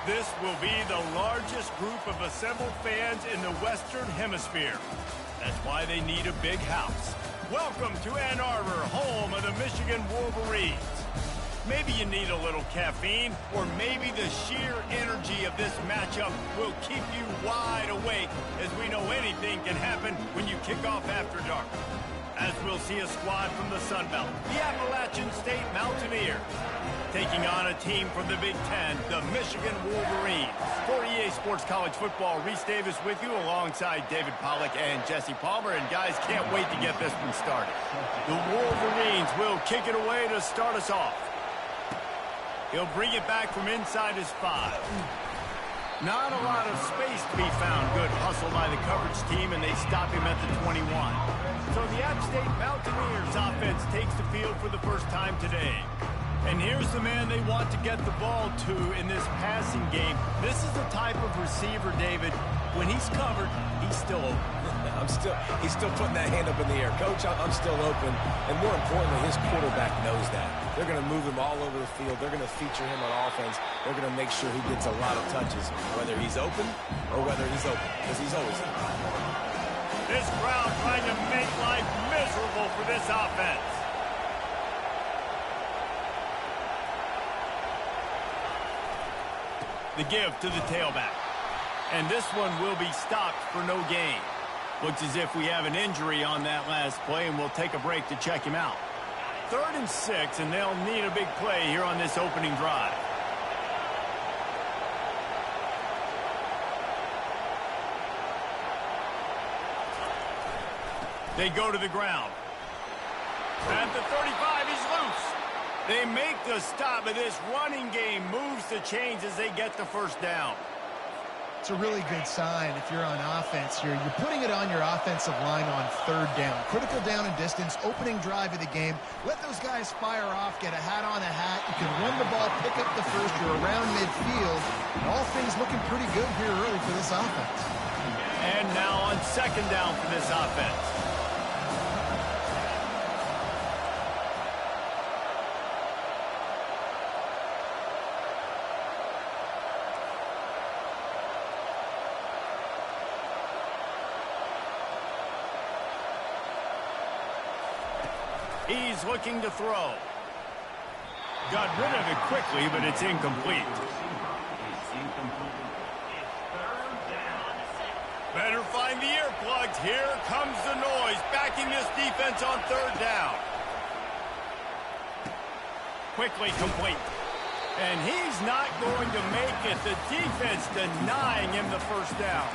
This will be the largest group of assembled fans in the Western Hemisphere. That's why they need a big house. Welcome to Ann Arbor, home of the Michigan Wolverines. Maybe you need a little caffeine, or maybe the sheer energy of this matchup will keep you wide awake, as we know anything can happen when you kick off after dark. As we'll see a squad from the Sun Belt, the Appalachian State Mountaineers, taking on a team from the Big Ten, the Michigan Wolverines. For EA Sports College Football, Reese Davis with you alongside David Pollack and Jesse Palmer. And guys, can't wait to get this one started. The Wolverines will kick it away to start us off. He'll bring it back from inside his 5. Not a lot of space to be found. Good hustle by the coverage team, and they stop him at the 21. So the App State Mountaineers offense takes the field for the first time today. And here's the man they want to get the ball to in this passing game. This is the type of receiver, David, when he's covered, he's still open. He's still putting that hand up in the air. Coach, I'm still open. And more importantly, his quarterback knows that. They're going to move him all over the field. They're going to feature him on offense. They're going to make sure he gets a lot of touches, whether he's open or whether he's open, because he's always open. This crowd trying to make life miserable for this offense. The give to the tailback. And this one will be stopped for no gain. Looks as if we have an injury on that last play, and we'll take a break to check him out. 3rd and 6, and they'll need a big play here on this opening drive. They go to the ground. At the 35, he's loose. They make the stop, but this running game moves the chains as they get the first down. It's a really good sign if you're on offense here. You're putting it on your offensive line on 3rd down. Critical down and distance, opening drive of the game. Let those guys fire off, get a hat on a hat. You can run the ball, pick up the first. You're around midfield. And all things looking pretty good here early for this offense. And now on 2nd down for this offense. He's looking to throw. Got rid of it quickly, but it's incomplete. Better find the earplugs. Here comes the noise, backing this defense on 3rd down. Quickly complete. And he's not going to make it. The defense denying him the first down.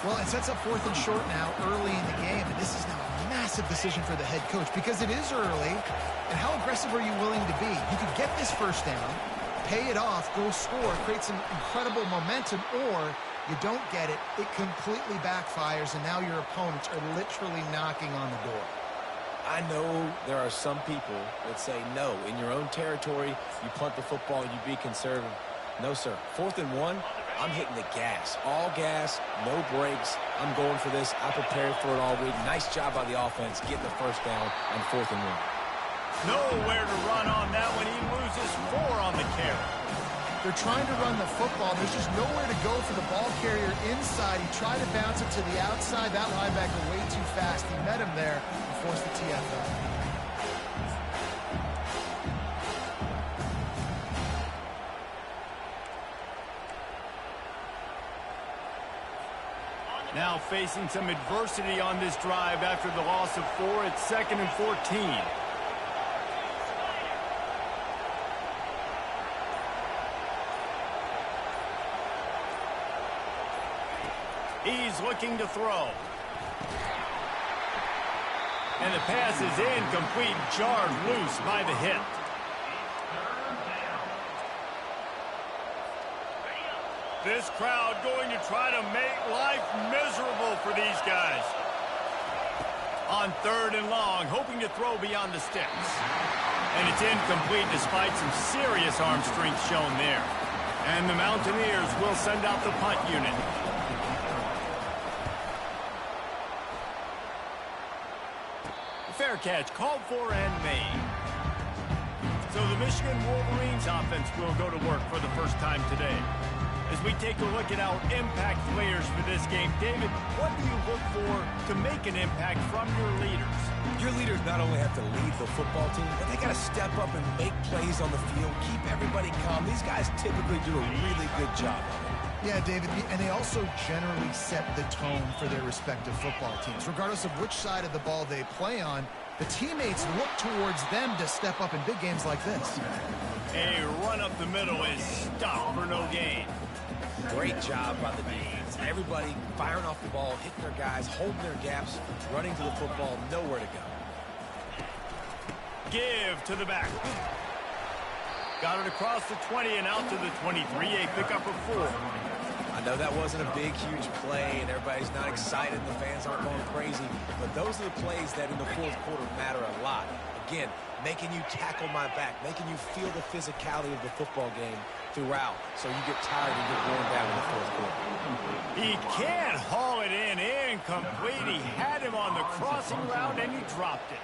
Well, it sets up 4th and short now early in the game, and this is now a massive decision for the head coach because it is early. And how aggressive are you willing to be? You could get this first down, pay it off, go score, create some incredible momentum, or you don't get it, it completely backfires, and now your opponents are literally knocking on the door. I know there are some people that say, no, in your own territory, you punt the football, you be conservative. No, sir. 4th and 1, I'm hitting the gas. All gas, no brakes. I'm going for this. I prepared for it all week. Nice job by the offense getting the first down on 4th and 1. Nowhere to run on that one. He loses 4 on the carry. They're trying to run the football. There's just nowhere to go for the ball carrier inside. He tried to bounce it to the outside. That linebacker way too fast. He met him there and forced the TFL. Now facing some adversity on this drive after the loss of 4. It's 2nd and 14. He's looking to throw. And the pass is incomplete, jarred loose by the hit. This crowd going to try to make life miserable for these guys. On 3rd and long, hoping to throw beyond the sticks. And it's incomplete despite some serious arm strength shown there. And the Mountaineers will send out the punt unit. Fair catch called for and made. So the Michigan Wolverines offense will go to work for the first time today. As we take a look at our impact players for this game, David, what do you look for to make an impact from your leaders? Your leaders not only have to lead the football team, but they got to step up and make plays on the field, keep everybody calm. These guys typically do a really good job of it. Yeah, David, and they also generally set the tone for their respective football teams. Regardless of which side of the ball they play on, the teammates look towards them to step up in big games like this. A run up the middle is stopped for no gain. Great job by the defense. Everybody firing off the ball, hitting their guys, holding their gaps, running to the football, nowhere to go. Give to the back. Got it across the 20 and out to the 23, a pickup of 4. I know that wasn't a big, huge play, and everybody's not excited, and the fans aren't going crazy, but those are the plays that in the fourth quarter matter a lot. Again, making you tackle my back, making you feel the physicality of the football game throughout, so you get tired and get worn down in the fourth quarter. He can't haul it in, incomplete. He had him on the crossing route, and he dropped it.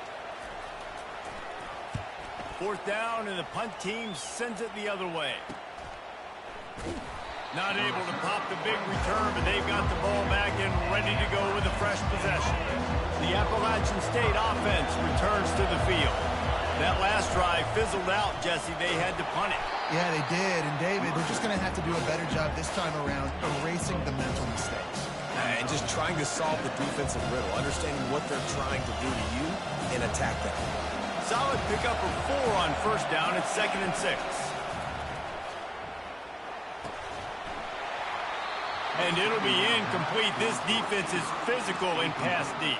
Fourth down, and the punt team sends it the other way. Not able to pop the big return, but they've got the ball back and ready to go with a fresh possession. The Appalachian State offense returns to the field. That last drive fizzled out, Jesse. They had to punt it. Yeah, they did. And, David, they're just going to have to do a better job this time around erasing the mental mistakes. And just trying to solve the defensive riddle, understanding what they're trying to do to you and attack them. Solid pickup of 4 on first down. It's 2nd and 6. And it'll be incomplete. This defense is physical and pass deep.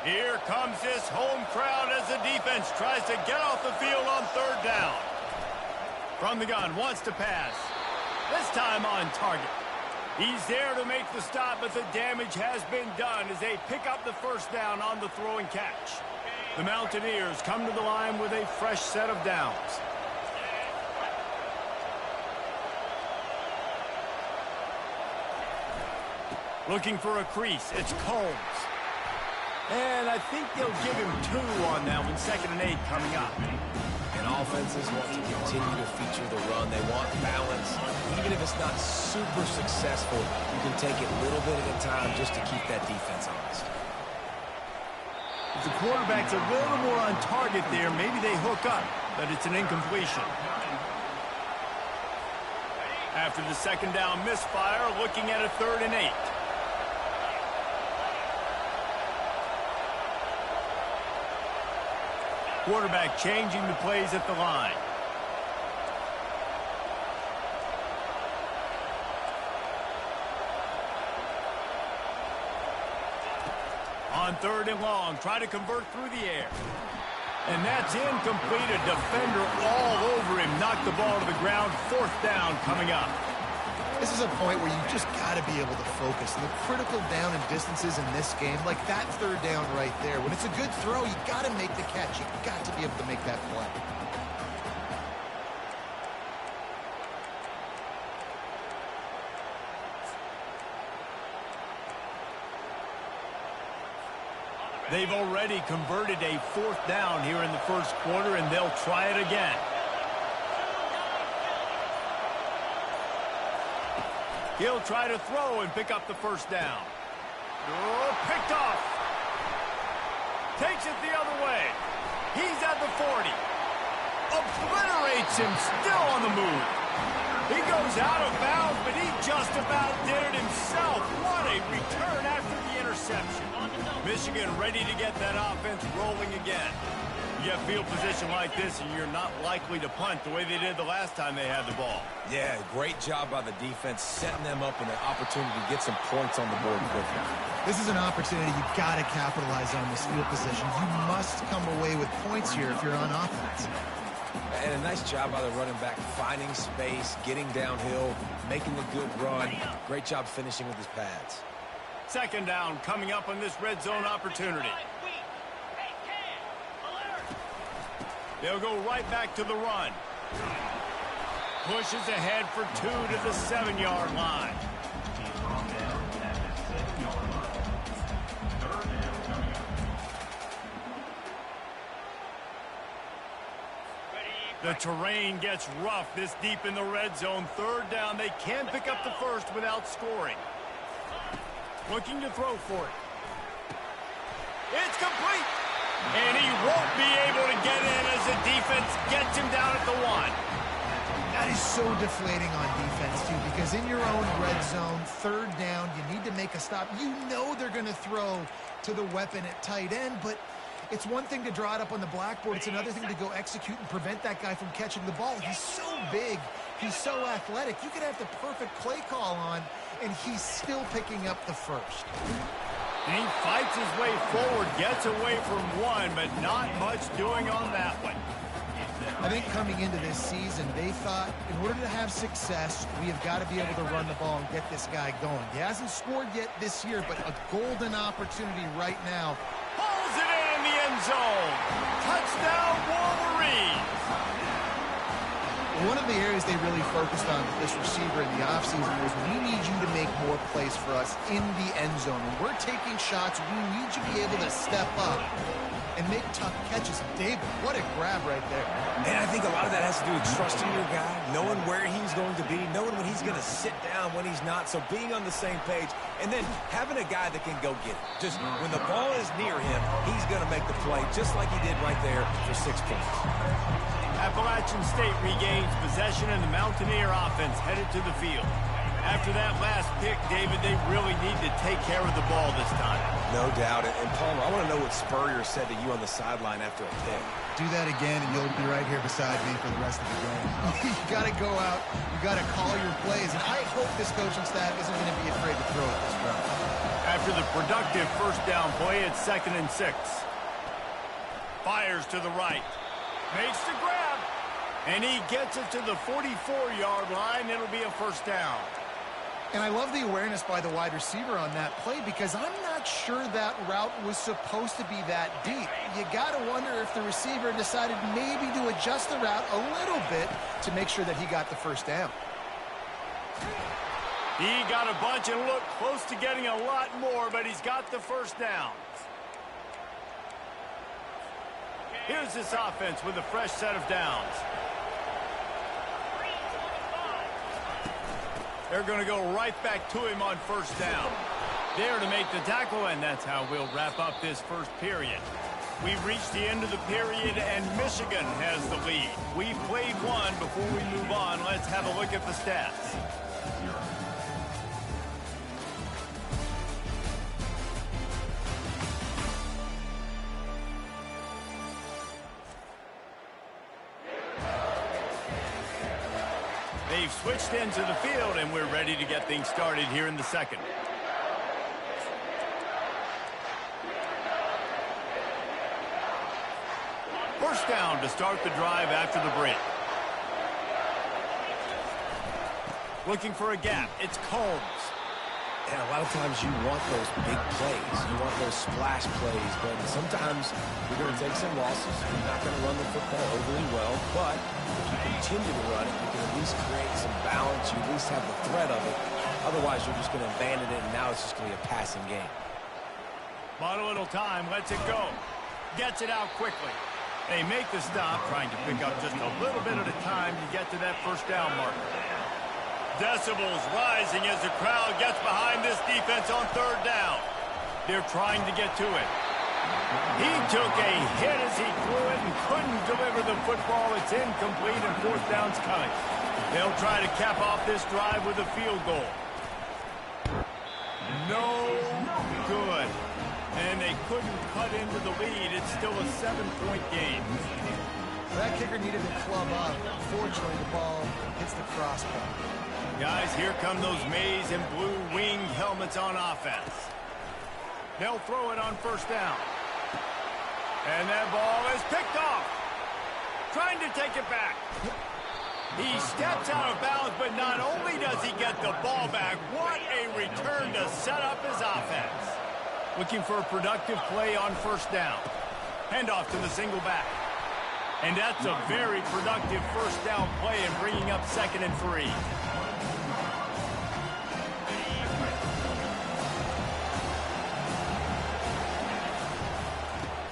Here comes this home crowd as the defense tries to get off the field on 3rd down. From the gun, wants to pass. This time on target. He's there to make the stop, but the damage has been done as they pick up the first down on the throw and catch. The Mountaineers come to the line with a fresh set of downs. Looking for a crease, it's Combs. And I think they'll give him 2 on that one. 2nd and 8 coming up. And offenses want to continue to feature the run. They want balance. Even if it's not super successful, you can take it little bit at a time just to keep that defense honest. If the quarterback's a little more on target there, maybe they hook up, but it's an incompletion. After the 2nd down misfire, looking at a 3rd and 8. Quarterback changing the plays at the line. On 3rd and long, try to convert through the air. And that's incomplete. A defender all over him. Knocked the ball to the ground. 4th down coming up. This is a point where you just got to be able to focus. And the critical down and distances in this game, like that 3rd down right there, when it's a good throw, you got to make the catch. You got to be able to make that play. They've already converted a 4th down here in the first quarter, and they'll try it again. He'll try to throw and pick up the first down. Oh, picked off. Takes it the other way. He's at the 40. Obliterates him, still on the move. He goes out of bounds, but he just about did it himself. What a return after the interception. Michigan ready to get that offense rolling again. You have field position like this, and you're not likely to punt the way they did the last time they had the ball. Yeah, great job by the defense, setting them up in an opportunity to get some points on the board quickly. This is an opportunity you've got to capitalize on this field position. You must come away with points here if you're on offense. And a nice job by the running back, finding space, getting downhill, making a good run. Great job finishing with his pads. 2nd down coming up on this red zone opportunity. They'll go right back to the run. Pushes ahead for 2 to the 7-yard line. The terrain gets rough this deep in the red zone. Third down, they can pick up the first without scoring. Looking to throw for it. It's complete. And he won't be able to get in as the defense gets him down at the 1. That is so deflating on defense, too, because in your own red zone, third down, you need to make a stop. You know they're going to throw to the weapon at tight end, but it's one thing to draw it up on the blackboard. It's another thing to go execute and prevent that guy from catching the ball. He's so big. He's so athletic. You could have the perfect play call on, and he's still picking up the first. And he fights his way forward, gets away from one, but not much doing on that one. I think coming into this season, they thought in order to have success, we have got to be able to run the ball and get this guy going. He hasn't scored yet this year, but a golden opportunity right now. Pulls it in the end zone. Touchdown, Wolverines. One of the areas they really focused on with this receiver in the offseason was we need you to make more plays for us in the end zone. When we're taking shots, we need you to be able to step up and make tough catches. David, what a grab right there. And I think a lot of that has to do with trusting your guy, knowing where he's going to be, knowing when he's going to sit down, when he's not. So being on the same page, and then having a guy that can go get it. Just when the ball is near him, he's going to make the play, just like he did right there for 6 points. Appalachian State regains possession, and the Mountaineer offense headed to the field. After that last pick, David, they really need to take care of the ball this time. No doubt. And Palmer, I want to know what Spurrier said to you on the sideline after a pick. Do that again, and you'll be right here beside me for the rest of the game. You got to go out. You got to call your plays. And I hope this coaching staff isn't going to be afraid to throw it this round. After the productive first down play, it's 2nd and 6. Fires to the right. Makes the grab. And he gets it to the 44-yard line. It'll be a first down. And I love the awareness by the wide receiver on that play because I'm not sure that route was supposed to be that deep. You got to wonder if the receiver decided maybe to adjust the route a little bit to make sure that he got the first down. He got a bunch and looked close to getting a lot more, but he's got the first down. Here's this offense with a fresh set of downs. They're going to go right back to him on first down. There to make the tackle, and that's how we'll wrap up this first period. We've reached the end of the period, and Michigan has the lead. We've played one. Before we move on, let's have a look at the stats. They've switched into the field, and we're ready to get things started here in the second. First down to start the drive after the break. Looking for a gap. It's Combs. And a lot of times you want those big plays. You want those splash plays. But sometimes you're going to take some losses. You're not going to run the football overly well. But if you continue to run it, you can at least create some balance. You at least have the threat of it. Otherwise, you're just going to abandon it, and now it's just going to be a passing game. Bought a little time. Lets it go. Gets it out quickly. They make the stop, trying to pick up just a little bit at a time to get to that first down marker. Decibels rising as the crowd gets behind this defense on third down. They're trying to get to it. He took a hit as he threw it and couldn't deliver the football. It's incomplete, and fourth down's coming. They'll try to cap off this drive with a field goal. No good. And they couldn't cut into the lead. It's still a 7-point game. That kicker needed to club up. Unfortunately, the ball hits the crossbar. Guys, here come those maize and blue winged helmets on offense. They'll throw it on first down. And that ball is picked off. Trying to take it back. He steps out of bounds, but not only does he get the ball back, what a return to set up his offense. Looking for a productive play on first down. Handoff to the single back. And that's a very productive first down play and bringing up 2nd and 3.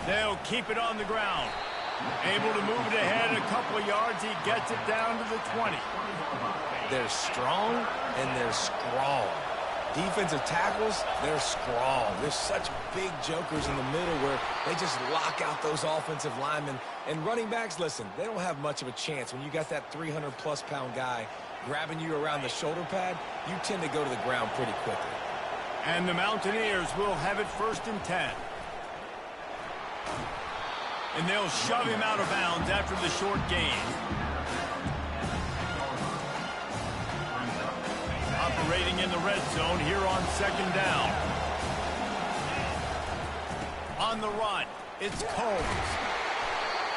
They'll keep it on the ground. Able to move it ahead a couple of yards. He gets it down to the 20. They're strong and they're strong. Defensive tackles, they're strong. There's such big jokers in the middle where they just lock out those offensive linemen. And running backs, listen, they don't have much of a chance. When you got that 300-plus pound guy grabbing you around the shoulder pad, you tend to go to the ground pretty quickly. And the Mountaineers will have it 1st and 10. And they'll shove him out of bounds after the short gain. Operating in the red zone here on 2nd down. On the run, it's Combs.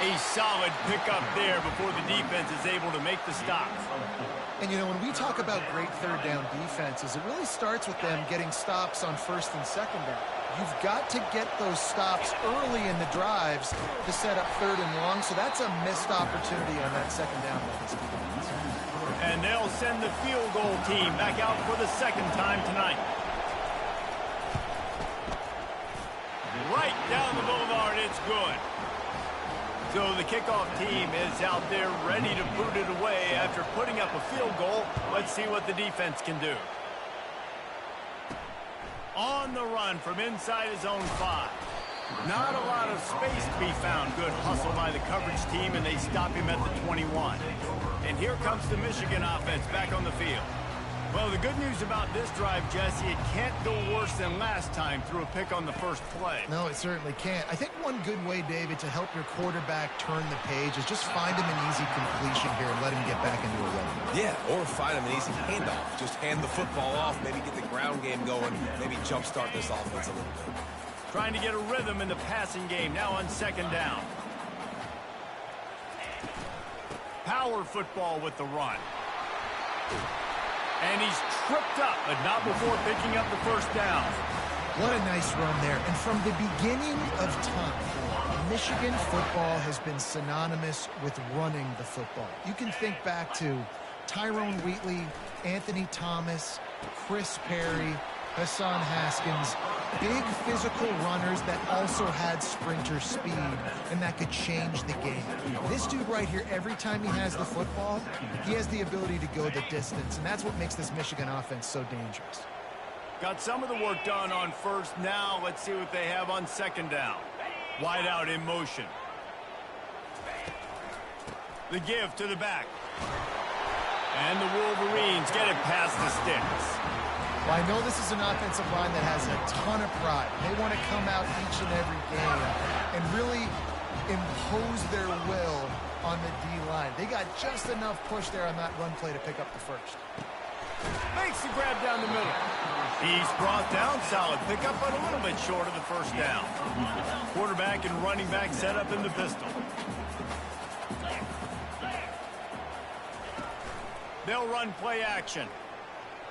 A solid pickup there before the defense is able to make the stop. And, you know, when we talk about great 3rd down defenses, it really starts with them getting stops on 1st and 2nd down. You've got to get those stops early in the drives to set up 3rd and long, so that's a missed opportunity on that 2nd down. And they'll send the field goal team back out for the 2nd time tonight. Right down the boulevard, it's good. So the kickoff team is out there ready to boot it away after putting up a field goal. Let's see what the defense can do. On the run from inside his own 5. Not a lot of space to be found. Good hustle by the coverage team, and they stop him at the 21. And here comes the Michigan offense back on the field. Well, the good news about this drive, Jesse, it can't go worse than last time through a pick on the first play. No, it certainly can't. I think one good way, David, to help your quarterback turn the page is just find him an easy completion here and let him get back into a run. Yeah, or find him an easy handoff. Just hand the football off, maybe get the ground game going, maybe jumpstart this offense a little bit. Trying to get a rhythm in the passing game now on 2nd down. Power football with the run. And he's tripped up, but not before picking up the 1st down. What a nice run there. And from the beginning of time, Michigan football has been synonymous with running the football. You can think back to Tyrone Wheatley, Anthony Thomas, Chris Perry, Hassan Haskins, big physical runners that also had sprinter speed and that could change the game. This dude right here, every time he has the football, he has the ability to go the distance, and that's what makes this Michigan offense so dangerous. Got some of the work done on 1st. Now let's see what they have on 2nd down. Wide out in motion. The give to the back. And the Wolverines get it past the sticks. Well, I know this is an offensive line that has a ton of pride. They want to come out each and every game and really impose their will on the D-line. They got just enough push there on that run play to pick up the 1st. Makes the grab down the middle. He's brought down, solid pickup, but a little bit short of the 1st down. Quarterback and running back set up in the pistol. They'll run play action.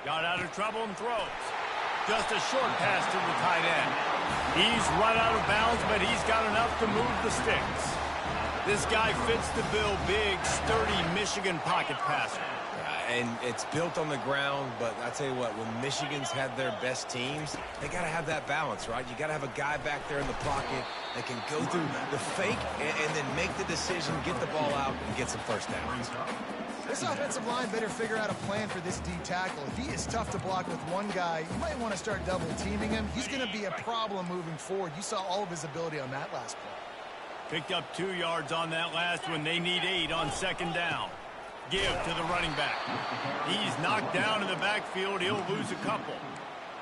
Got out of trouble and throws. Just a short pass to the tight end. He's run out of bounds, but he's got enough to move the sticks. This guy fits the bill. Big, sturdy Michigan pocket passer. And it's built on the ground, but I tell you what, when Michigan's had their best teams, they got to have that balance, right? You got to have a guy back there in the pocket that can go through the fake and then make the decision, get the ball out, and get some 1st downs. This offensive line better figure out a plan for this D tackle. If he is tough to block with one guy, you might want to start double teaming him. He's going to be a problem moving forward. You saw all of his ability on that last play. Picked up 2 yards on that last one. They need 8 on 2nd down. Give to the running back. He's knocked down in the backfield. He'll lose a couple.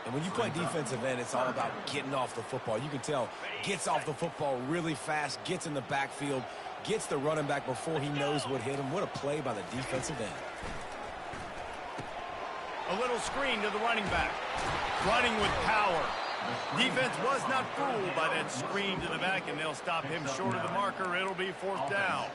And when you play defensive end, it's all about getting off the football. You can tell, gets off the football really fast, gets in the backfield, gets the running back before he knows what hit him. What a play by the defensive end. A little screen to the running back. Running with power. Defense was not fooled by that screen to the back, and they'll stop him short of the marker. It'll be 4th down.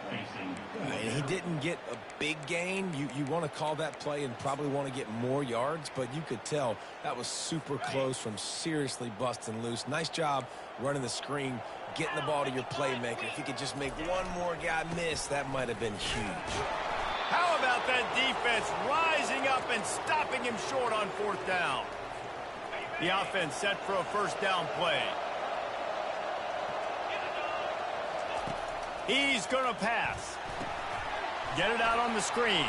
And he didn't get a big gain. You want to call that play and probably want to get more yards, but you could tell that was super close from seriously busting loose. Nice job running the screen, getting the ball to your playmaker. If he could just make one more guy miss, that might have been huge. How about that defense rising up and stopping him short on 4th down? The offense set for a 1st down play. He's going to pass. Get it out on the screen.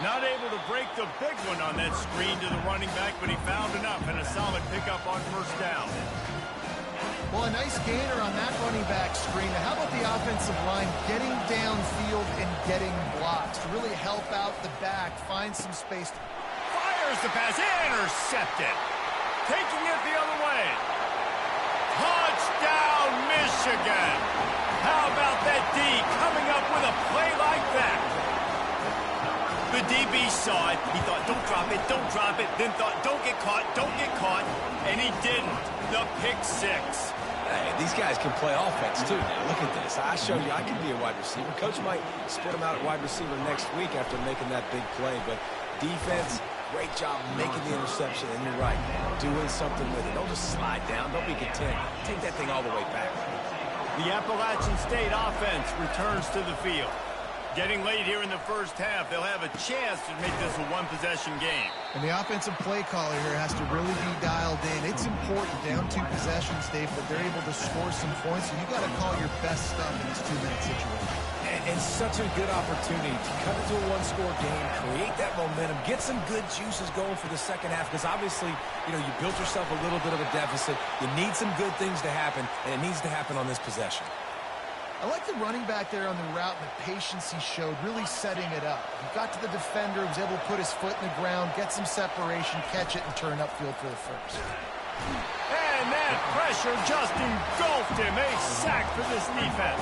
Not able to break the big one on that screen to the running back, but he found enough and a solid pickup on first down. Well, a nice gainer on that running back screen. Now, how about the offensive line getting downfield and getting blocks to really help out the back, find some space. Fires the pass, intercepted. Taking it the other way. Touchdown, Michigan. How about that D coming up with a play like that? The DB saw it. He thought, don't drop it, then thought, don't get caught, and he didn't. The pick six. Hey, these guys can play offense, too. Now, look at this. I showed you I can be a wide receiver. Coach might split him out at wide receiver next week after making that big play, but defense, great job making the interception, and you're right, doing something with it. Don't just slide down. Don't be content. Take that thing all the way back. The Appalachian State offense returns to the field. Getting late here in the first half, they'll have a chance to make this a one-possession game. And the offensive play caller here has to really be dialed in. It's important, down 2 possessions, Dave, that they're able to score some points, and you got to call your best stuff in this 2-minute situation. And such a good opportunity to cut into a one-score game, create that momentum, get some good juices going for the second half, because obviously, you know, you built yourself a little bit of a deficit. You need some good things to happen, and it needs to happen on this possession. I like the running back there on the route and the patience he showed, really setting it up. He got to the defender, was able to put his foot in the ground, get some separation, catch it, and turn upfield for the first. And that pressure just engulfed him. A sack for this defense.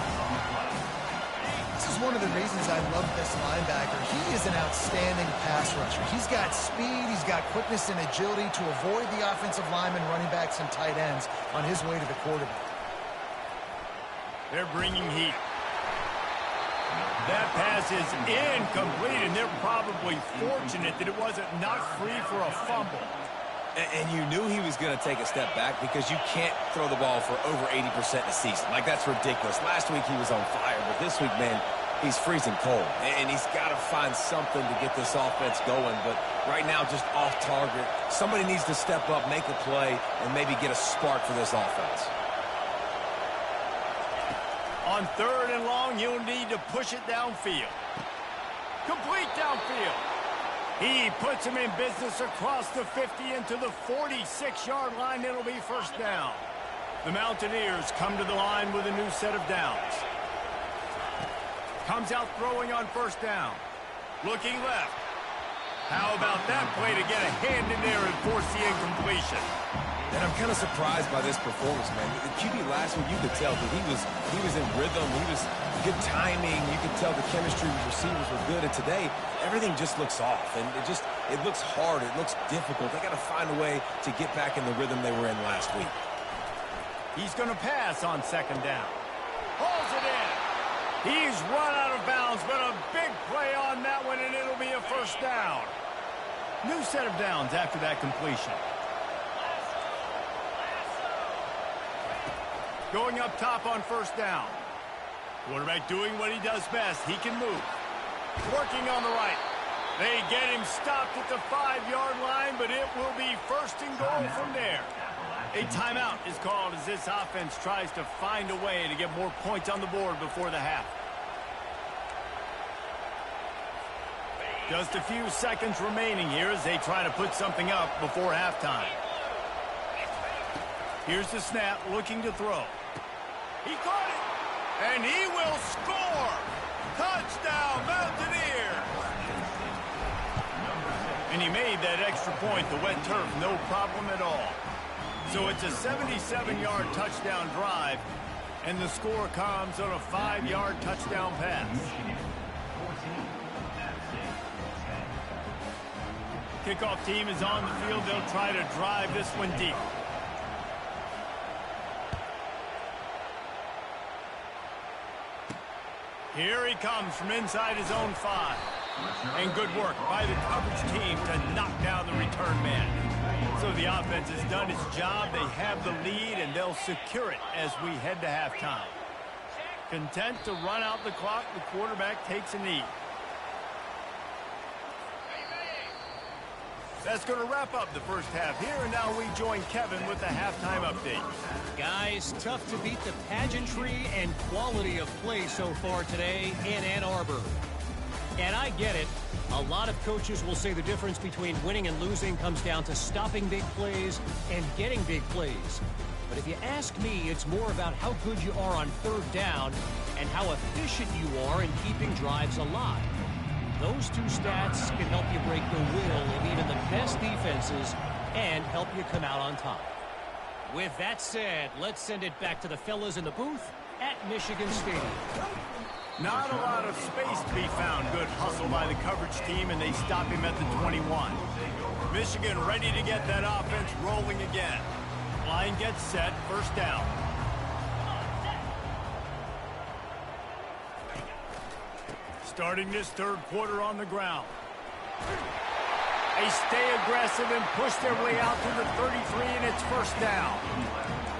This is one of the reasons I love this linebacker. He is an outstanding pass rusher. He's got speed, he's got quickness and agility to avoid the offensive linemen, running backs, and tight ends on his way to the quarterback. They're bringing heat. That pass is incomplete, and they're probably fortunate that it wasn't knocked free for a fumble. And you knew he was going to take a step back because you can't throw the ball for over 80% a season. Like, that's ridiculous. Last week he was on fire, but this week, man, he's freezing cold. And he's got to find something to get this offense going. But right now, just off target. Somebody needs to step up, make a play, and maybe get a spark for this offense. On 3rd and long, you'll need to push it downfield. Complete downfield. He puts him in business across the 50 into the 46-yard line. It'll be first down. The Mountaineers come to the line with a new set of downs. Comes out throwing on first down. Looking left. How about that play to get a hand in there and force the incompletion? And I'm kind of surprised by this performance, man. The QB last week, you could tell that he was in rhythm. He was good timing. You could tell the chemistry with receivers were good. And today, everything just looks off. And it looks hard. It looks difficult. They got to find a way to get back in the rhythm they were in last week. He's going to pass on 2nd down. Hauls it in. He's run out of bounds, but a big play on that one, and it'll be a first down. New set of downs after that completion. Going up top on first down. Quarterback doing what he does best. He can move. Working on the right. They get him stopped at the 5-yard line, but it will be 1st and goal from there. A timeout is called as this offense tries to find a way to get more points on the board before the half. Just a few seconds remaining here as they try to put something up before halftime. Here's the snap, looking to throw. He caught it, and he will score. Touchdown, Mountaineers. And he made that extra point, the wet turf, no problem at all. So it's a 77-yard touchdown drive, and the score comes on a 5-yard touchdown pass. Kickoff team is on the field. They'll try to drive this one deep. Here he comes from inside his own 5. And good work by the coverage team to knock down the return man. So the offense has done its job. They have the lead, and they'll secure it as we head to halftime. Content to run out the clock, the quarterback takes a knee. That's going to wrap up the first half here, and now we join Kevin with the halftime update. Guys, tough to beat the pageantry and quality of play so far today in Ann Arbor. And I get it. A lot of coaches will say the difference between winning and losing comes down to stopping big plays and getting big plays. But if you ask me, it's more about how good you are on third down and how efficient you are in keeping drives alive. Those two stats can help you break the will of even the best defenses and help you come out on top. With that said, let's send it back to the fellas in the booth at Michigan Stadium. Not a lot of space to be found. Good hustle by the coverage team, and they stop him at the 21. Michigan ready to get that offense rolling again. Line gets set, first down. Starting this third quarter on the ground. They stay aggressive and push their way out to the 33, and it's first down.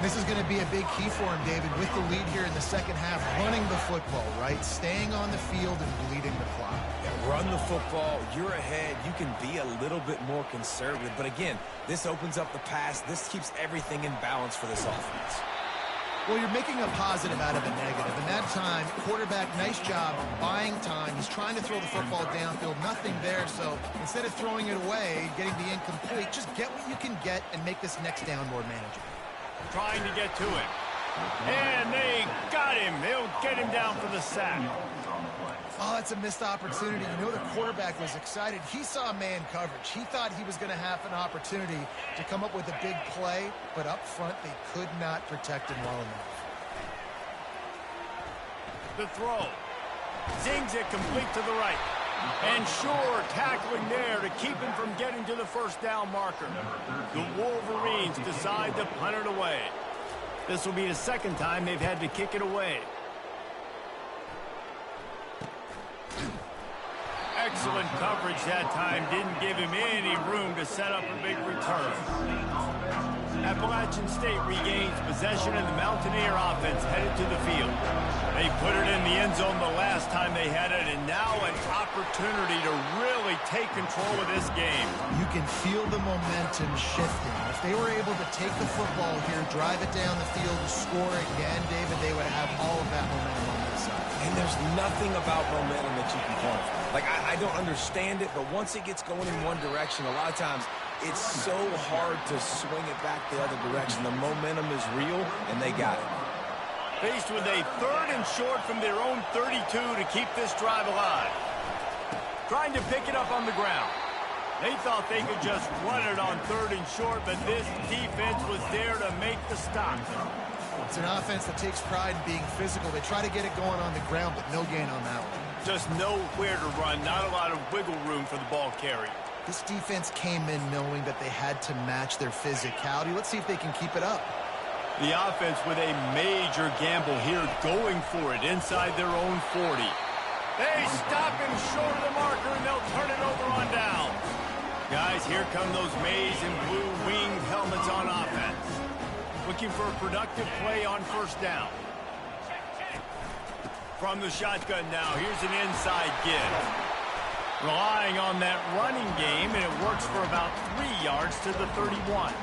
This is going to be a big key for him, David, with the lead here in the second half, running the football, right? Staying on the field and bleeding the clock. Yeah, run the football. You're ahead. You can be a little bit more conservative. But again, this opens up the pass. This keeps everything in balance for this offense. Well, you're making a positive out of a negative. And that time, quarterback, nice job buying time. He's trying to throw the football downfield. Nothing there. So instead of throwing it away, getting the incomplete, just get what you can get and make this next down more manageable. Trying to get to it. And they got him. They'll get him down for the sack. Oh, that's a missed opportunity. You know the quarterback was excited. He saw man coverage. He thought he was going to have an opportunity to come up with a big play, but up front they could not protect him well enough. The throw. Zings it complete to the right. And sure, tackling there to keep him from getting to the first down marker. The Wolverines decide to punt it away. This will be the second time they've had to kick it away. Excellent coverage that time. Didn't give him any room to set up a big return. Appalachian State regains possession and the Mountaineer offense headed to the field. They put it in the end zone the last time they had it, and now an opportunity to really take control of this game. You can feel the momentum shifting. If they were able to take the football here, drive it down the field, score again, David, they would have all of that momentum on their side. And there's nothing about momentum that you can quantify. Like, I don't understand it, but once it gets going in one direction, a lot of times it's so hard to swing it back the other direction. The momentum is real, and they got it. Faced with a third and short from their own 32 to keep this drive alive. Trying to pick it up on the ground. They thought they could just run it on third and short, but this defense was there to make the stop. It's an offense that takes pride in being physical. They try to get it going on the ground, but no gain on that one. Just nowhere to run, not a lot of wiggle room for the ball carrier. This defense came in knowing that they had to match their physicality. Let's see if they can keep it up. The offense with a major gamble here, going for it inside their own 40. They stop him short of the marker, and they'll turn it over on down. Guys, here come those maize and blue winged helmets on offense. Looking for a productive play on first down. From the shotgun now, here's an inside give. Relying on that running game, and it works for about 3 yards to the 31.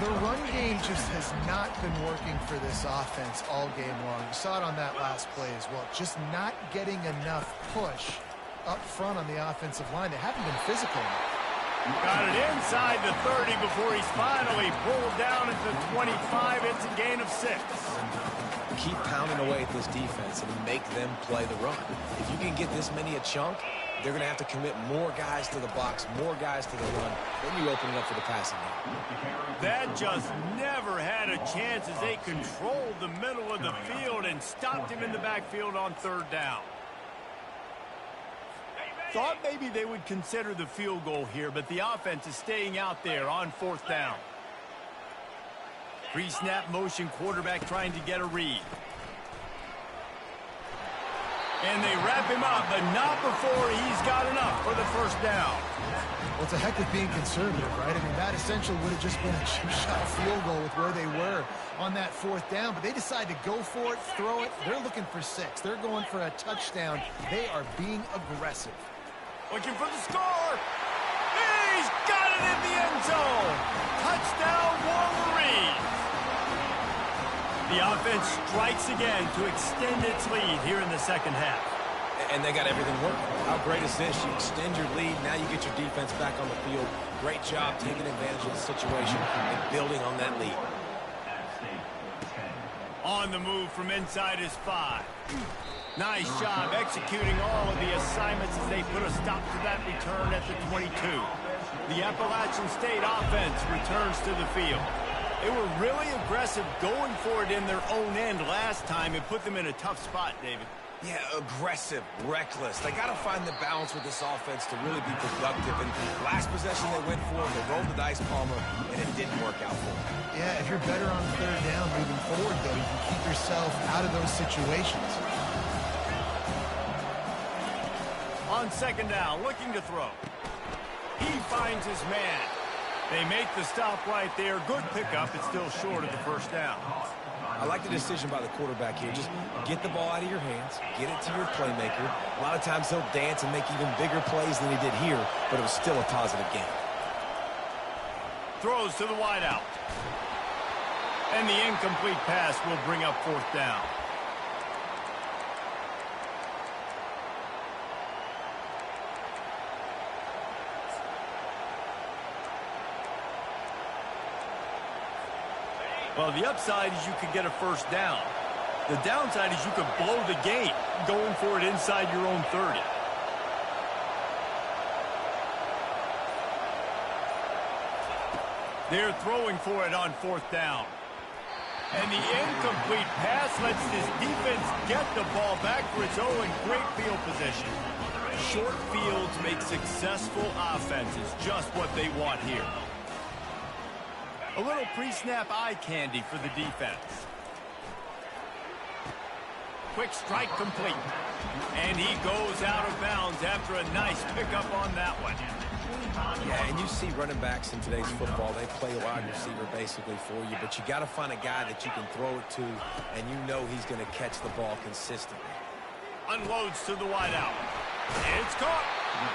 The run game just has not been working for this offense all game long. You saw it on that last play as well. Just not getting enough push up front on the offensive line. They haven't been physical enough. Got it inside the 30 before he's finally pulled down at the 25. It's a gain of 6. Keep pounding away at this defense and make them play the run. If you can get this many a chunk, they're going to have to commit more guys to the box, more guys to the run. Then you open it up for the passing game. That just never had a chance as they controlled the middle of the field and stopped him in the backfield on third down. Thought maybe they would consider the field goal here, but the offense is staying out there on fourth down. Pre-snap motion, quarterback trying to get a read. And they wrap him up, but not before he's got enough for the first down. Well, it's a heck of being conservative, right? I mean, that essentially would have just been a chip-shot field goal with where they were on that fourth down. But they decide to go for it, throw it. They're looking for 6. They're going for a touchdown. They are being aggressive. Looking for the score. He's got it in the end zone. Touchdown, Wolverines. The offense strikes again to extend its lead here in the second half. And they got everything working. How great is this? You extend your lead. Now you get your defense back on the field. Great job taking advantage of the situation and building on that lead. On the move from inside his 5. Nice job executing all of the assignments as they put a stop to that return at the 22. The Appalachian State offense returns to the field. They were really aggressive going for it in their own end last time. It put them in a tough spot, David. Yeah, aggressive, reckless. They got to find the balance with this offense to really be productive. And last possession they went for, they rolled the dice, Palmer, and it didn't work out for them. Yeah, if you're better on third down moving forward, though, you can keep yourself out of those situations. On second down, looking to throw. He finds his man. They make the stop right there. Good pickup. It's still short of the first down. I like the decision by the quarterback here. Just get the ball out of your hands, get it to your playmaker. A lot of times he'll dance and make even bigger plays than he did here, but it was still a positive game. Throws to the wideout. And the incomplete pass will bring up fourth down. Well, the upside is you could get a first down. The downside is you could blow the game going for it inside your own 30. They're throwing for it on fourth down. And the incomplete pass lets this defense get the ball back for its own great field position. Short fields make successful offenses just what they want here. A little pre-snap eye candy for the defense. Quick strike complete. And he goes out of bounds after a nice pickup on that one. Yeah, and you see running backs in today's football, they play wide receiver basically for you, but you got to find a guy that you can throw it to, and you know he's going to catch the ball consistently. Unloads to the wideout. It's caught.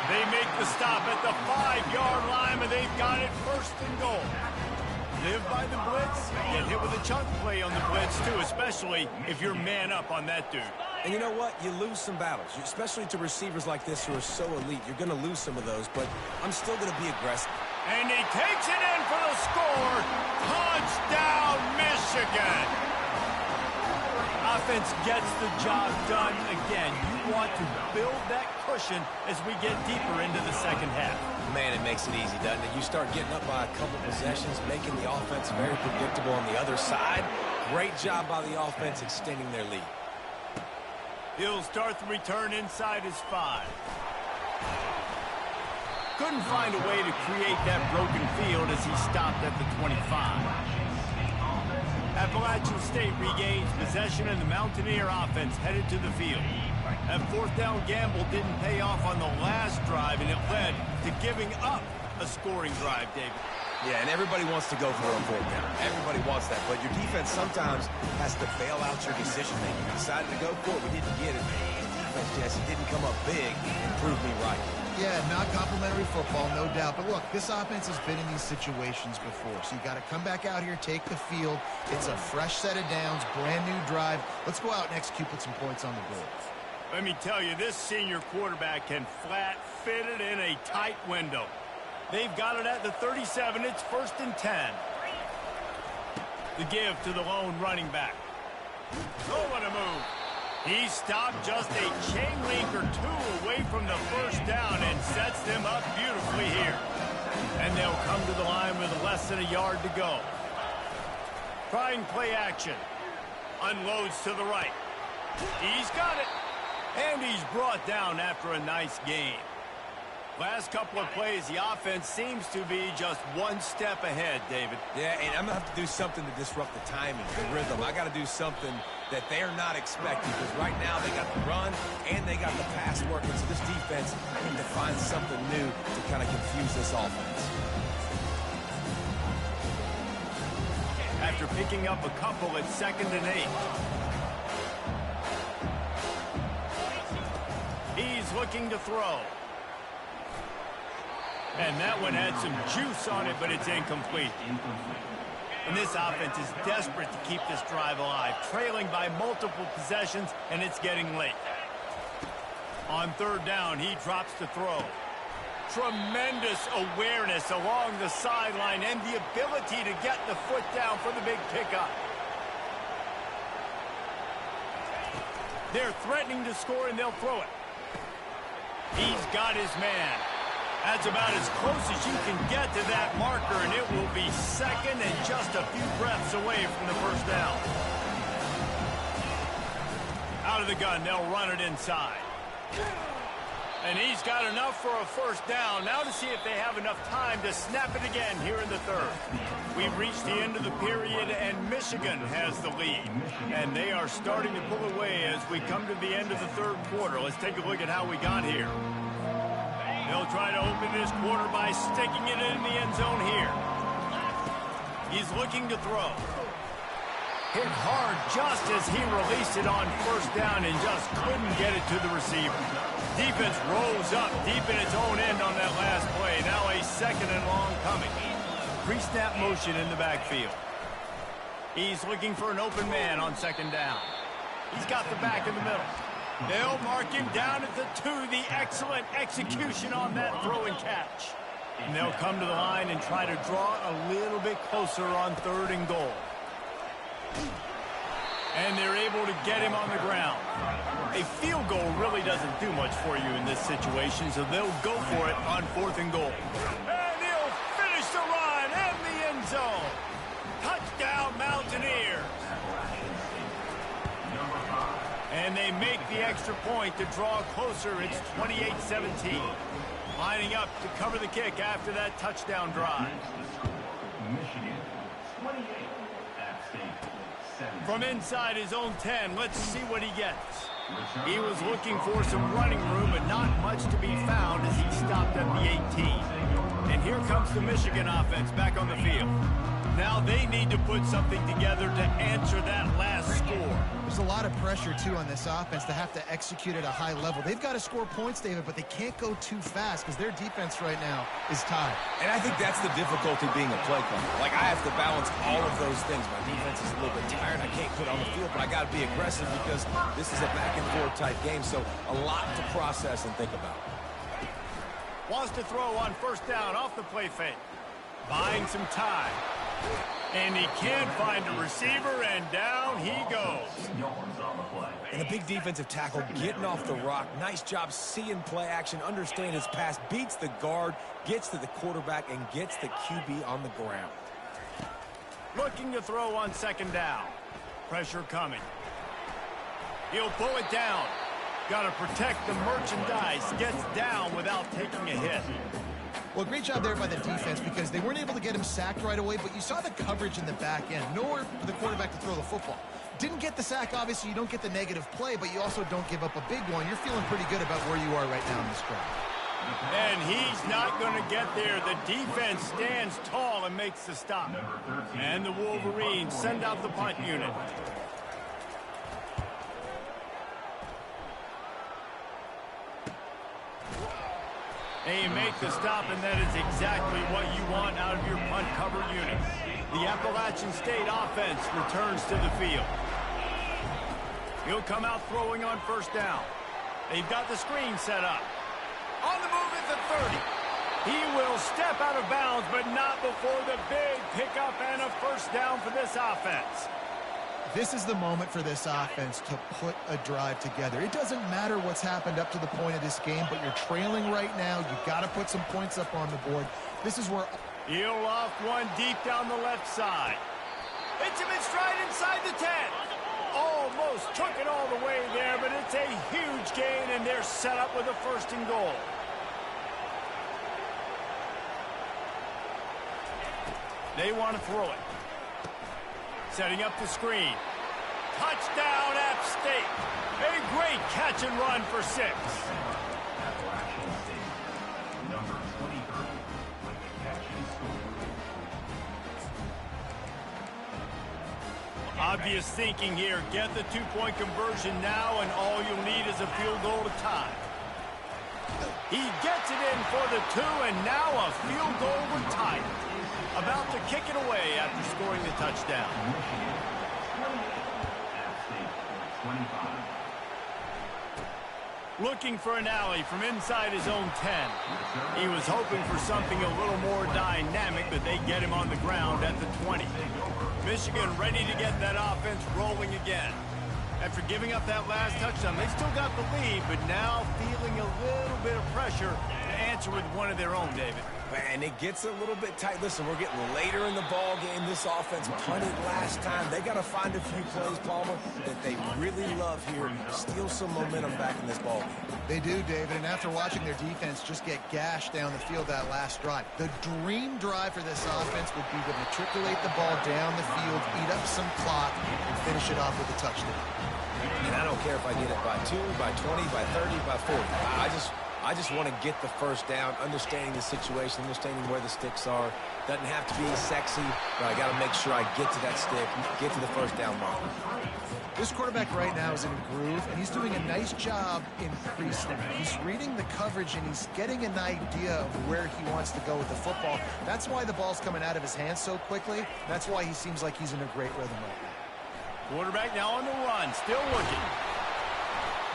They make the stop at the 5-yard line, and they've got it first and goal. Live by the blitz, get hit with a chunk play on the blitz too, especially if you're man up on that dude. And you know what? You lose some battles, especially to receivers like this who are so elite. You're going to lose some of those, but I'm still going to be aggressive. And he takes it in for the score. Touchdown, Michigan. Offense gets the job done again. You want to build that cushion as we get deeper into the second half. Man, it makes it easy, doesn't it? You start getting up by a couple possessions, making the offense very predictable on the other side. Great job by the offense extending their lead. He'll start the return inside his 5. Couldn't find a way to create that broken field as he stopped at the 25. Appalachian State regains possession and the Mountaineer offense headed to the field. That fourth down gamble didn't pay off on the last drive, and it led to giving up a scoring drive, David. Yeah, and everybody wants to go for a fourth down. Everybody wants that, but your defense sometimes has to bail out your decision-making. We decided to go for it. We didn't get it. And defense, Jesse, didn't come up big and prove me right. Yeah, not complimentary football, no doubt. But look, this offense has been in these situations before. So you got to come back out here, take the field. It's a fresh set of downs, brand new drive. Let's go out and execute, put some points on the board. Let me tell you, this senior quarterback can flat fit it in a tight window. They've got it at the 37. It's 1st and 10. The give to the lone running back. Oh, what a move. He stopped just a chain link or two away from the first down and sets them up beautifully here. And they'll come to the line with less than a yard to go. Trying play action. Unloads to the right. He's got it. And he's brought down after a nice gain. Last couple of plays, the offense seems to be just one step ahead, David. Yeah, and I'm going to have to do something to disrupt the timing, the rhythm. I got to do something that they're not expecting, because right now they got the run and they got the pass working. So this defense needs to find something new to kind of confuse this offense. After picking up a couple at 2nd and 8. He's looking to throw. And that one had some juice on it, but it's incomplete. And this offense is desperate to keep this drive alive, trailing by multiple possessions, and it's getting late. On third down, he drops the throw. Tremendous awareness along the sideline and the ability to get the foot down for the big pickup. They're threatening to score, and they'll throw it. He's got his man. That's about as close as you can get to that marker, and it will be second and just a few breaths away from the first down. Out of the gun, they'll run it inside. And he's got enough for a first down. Now to see if they have enough time to snap it again here in the third. We've reached the end of the period, and Michigan has the lead. And they are starting to pull away as we come to the end of the third quarter. Let's take a look at how we got here. They'll try to open this quarter by sticking it in the end zone here. He's looking to throw. Hit hard just as he released it on first down and just couldn't get it to the receiver. Defense rolls up deep in its own end on that last play. Now a second and long coming. Pre-snap motion in the backfield. He's looking for an open man on second down. He's got the back in the middle. They'll mark him down at the 2. The excellent execution on that throw and catch. And they'll come to the line and try to draw a little bit closer on third and goal. And they're able to get him on the ground. A field goal really doesn't do much for you in this situation, so they'll go for it on fourth and goal. And he'll finish the run in the end zone. Touchdown, Mountaineers. And they make the extra point to draw closer. It's 28-17. Lining up to cover the kick after that touchdown drive. Michigan, 28. App State, 7. From inside his own 10, let's see what he gets. He was looking for some running room, but not much to be found as he stopped at the 18. And here comes the Michigan offense back on the field. Now they need to put something together to answer that last score. There's a lot of pressure, too, on this offense to have to execute at a high level. They've got to score points, David, but they can't go too fast because their defense right now is tied. And I think that's the difficulty being a play caller. Like, I have to balance all of those things. My defense is a little bit tired. I can't quit on the field, but I got to be aggressive because this is a back-and-forth type game, so a lot to process and think about. Wants to throw on first down off the play fake. Buying some time. And he can't find a receiver, and down he goes. And a big defensive tackle getting off the rock. Nice job seeing play action, understanding his pass, beats the guard, gets to the quarterback, and gets the QB on the ground. Looking to throw on second down. Pressure coming. He'll pull it down. Got to protect the merchandise. Gets down without taking a hit. Well, great job there by the defense because they weren't able to get him sacked right away, but you saw the coverage in the back end. Nowhere for the quarterback to throw the football. Didn't get the sack, obviously. You don't get the negative play, but you also don't give up a big one. You're feeling pretty good about where you are right now in this drive. And he's not going to get there. The defense stands tall and makes the stop. And the Wolverines send out the punt unit. They make the stop, and that is exactly what you want out of your punt cover unit. The Appalachian State offense returns to the field. He'll come out throwing on first down. They've got the screen set up. On the move at the 30. He will step out of bounds, but not before the big pickup and a first down for this offense. This is the moment for this offense to put a drive together. It doesn't matter what's happened up to the point of this game, but you're trailing right now. You've got to put some points up on the board. This is where... He'll off one deep down the left side. Hits him in stride inside the 10. Almost took it all the way there, but it's a huge gain, and they're set up with a first and goal. They want to throw it. Setting up the screen. Touchdown, App State. A great catch and run for 6. Appalachian State, number 23, with the catch and score. Obvious thinking here. Get the 2-point conversion now, and all you'll need is a field goal to tie. He gets it in for the 2, and now a field goal would tie it. About to kick it away after scoring the touchdown. Michigan 28, App State 25. Looking for an alley from inside his own 10. He was hoping for something a little more dynamic, but they get him on the ground at the 20. Michigan ready to get that offense rolling again. After giving up that last touchdown, they still got the lead, but now feeling a little bit of pressure to answer with one of their own, David. Man, it gets a little bit tight. Listen, we're getting later in the ball game. This offense punted last time. They got to find a few plays, Palmer, that they really love here. Steal some momentum back in this ball game. They do, David, and after watching their defense just get gashed down the field that last drive, the dream drive for this offense would be to matriculate the ball down the field, eat up some clock, and finish it off with a touchdown. And I don't care if I get it by 2, by 20, by 30, by 40. I just want to get the first down, understanding the situation, understanding where the sticks are. Doesn't have to be sexy, but I got to make sure I get to that stick, get to the first down marker. This quarterback right now is in a groove, and he's doing a nice job in pre-snap. He's reading the coverage, and he's getting an idea of where he wants to go with the football. That's why the ball's coming out of his hands so quickly. That's why he seems like he's in a great rhythm right now. Quarterback now on the run, still looking.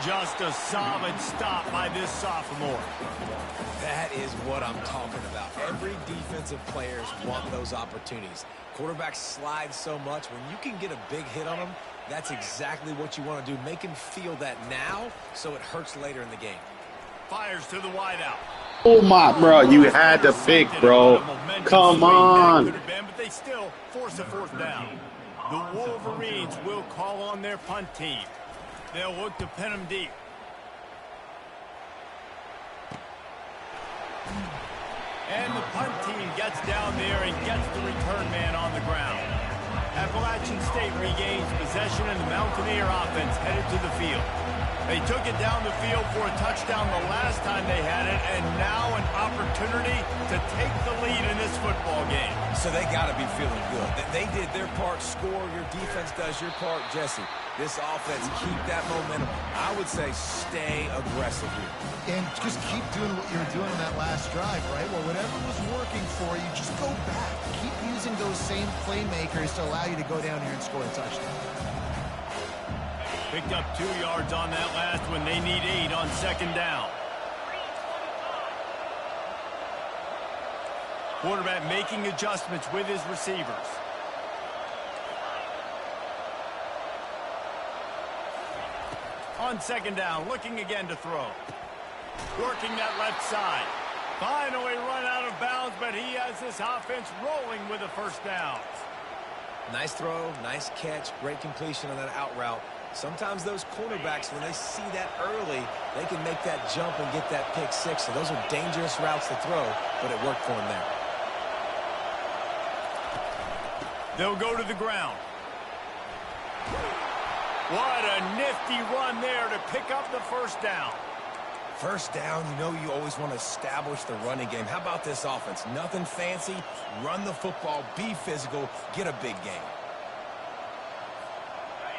Just a solid stop by this sophomore. That is what I'm talking about. Every defensive players want those opportunities. Quarterbacks slide so much. When you can get a big hit on them, that's exactly what you want to do. Make him feel that now so it hurts later in the game. Fires to the wideout. Oh my, bro, you had to pick, bro. Come on. But they still force a fourth down. The Wolverines will call on their punt team. They'll look to pin him deep. And the punt team gets down there and gets the return man on the ground. Appalachian State regains possession, and the Mountaineer offense headed to the field. They took it down the field for a touchdown the last time they had it, and now an opportunity to take the lead in this football game. So they got to be feeling good. They did their part, score. Your defense does your part, Jesse. This offense, keep that momentum. I would say stay aggressive here. And just keep doing what you were doing on that last drive, right? Well, whatever was working for you, just go back. Keep using those same playmakers to allow you to go down here and score a touchdown. Picked up 2 yards on that last one. They need 8 on second down. Quarterback making adjustments with his receivers. On second down, looking again to throw. Working that left side. Finally run out of bounds, but he has this offense rolling with a first down. Nice throw, nice catch, great completion on that out route. Sometimes those cornerbacks, when they see that early, they can make that jump and get that pick six. So those are dangerous routes to throw, but it worked for him there. They'll go to the ground. What a nifty run there to pick up the first down. First down, you know you always want to establish the running game. How about this offense? Nothing fancy. Run the football, be physical, get a big game.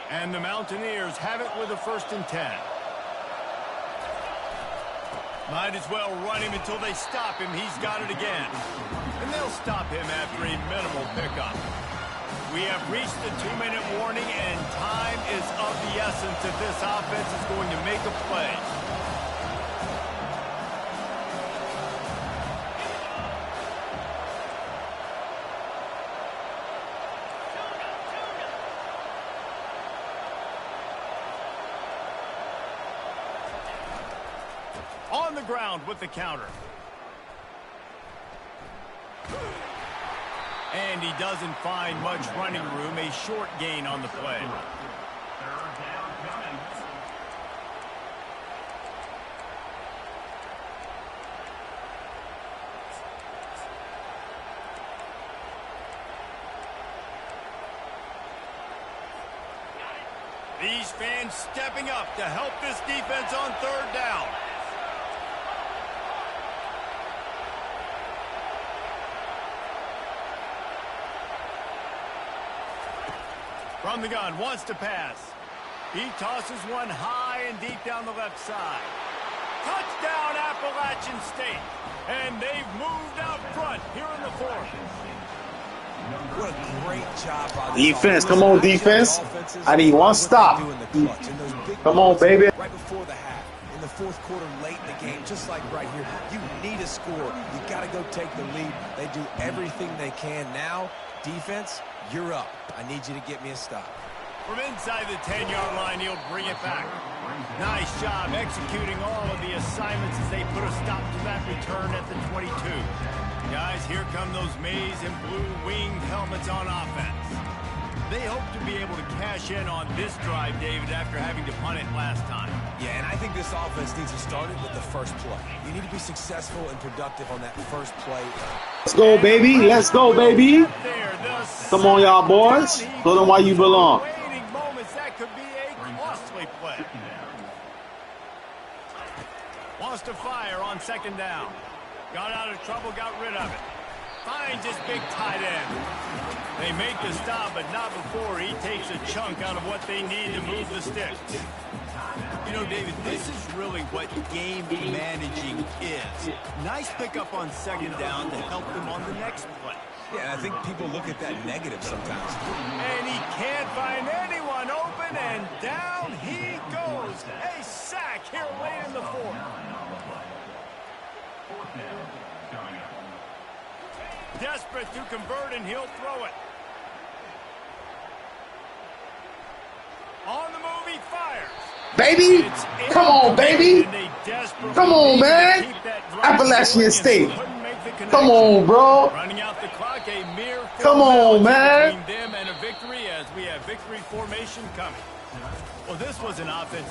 And the Mountaineers have it with a 1st and 10. Might as well run him until they stop him. He's got it again. And they'll stop him after a minimal pickup. We have reached the 2-minute warning, and time is of the essence if this offense is going to make a play. On the ground with the counter. And he doesn't find much running room. A short gain on the play. Third down coming. These fans stepping up to help this defense on 3rd down. From the gun, wants to pass. He tosses one high and deep down the left side. Touchdown, Appalachian State. And they've moved out front here in the fourth. What a great job by the Defense, come on, defense. I need one stop. Come on, baby. Right before the half, in the fourth quarter, late in the game, just like right here, you need a score. You got to go take the lead. They do everything they can. Now, defense, you're up. I need you to get me a stop. From inside the 10-yard line, he'll bring it back. Nice job executing all of the assignments as they put a stop to that return at the 22. Guys, here come those maize and blue winged helmets on offense. They hope to be able to cash in on this drive, David, after having to punt it last time. Yeah, and I think this offense needs to start it with the first play. You need to be successful and productive on that first play. Let's go, baby. Let's go, baby. Come on, y'all boys. Show them why you belong. That could be a costly play. Wants to fire on second down. Got out of trouble, got rid of it. Finds his big tight end. They make the stop, but not before he takes a chunk out of what they need to move the sticks. You know, David, this is really what game managing is. Nice pickup on second down to help them on the next play. Yeah, I think people look at that negative sometimes. And he can't find anyone open, and down he goes. A sack here late in the fourth. Desperate to convert, and he'll throw it. On the move, he fires. Baby, come on, baby. Come on, man. Appalachian State. Come on, bro. Running out the clock, a mere Come on, man. between them and a victory as we have victory formation coming. Well, this was an offensive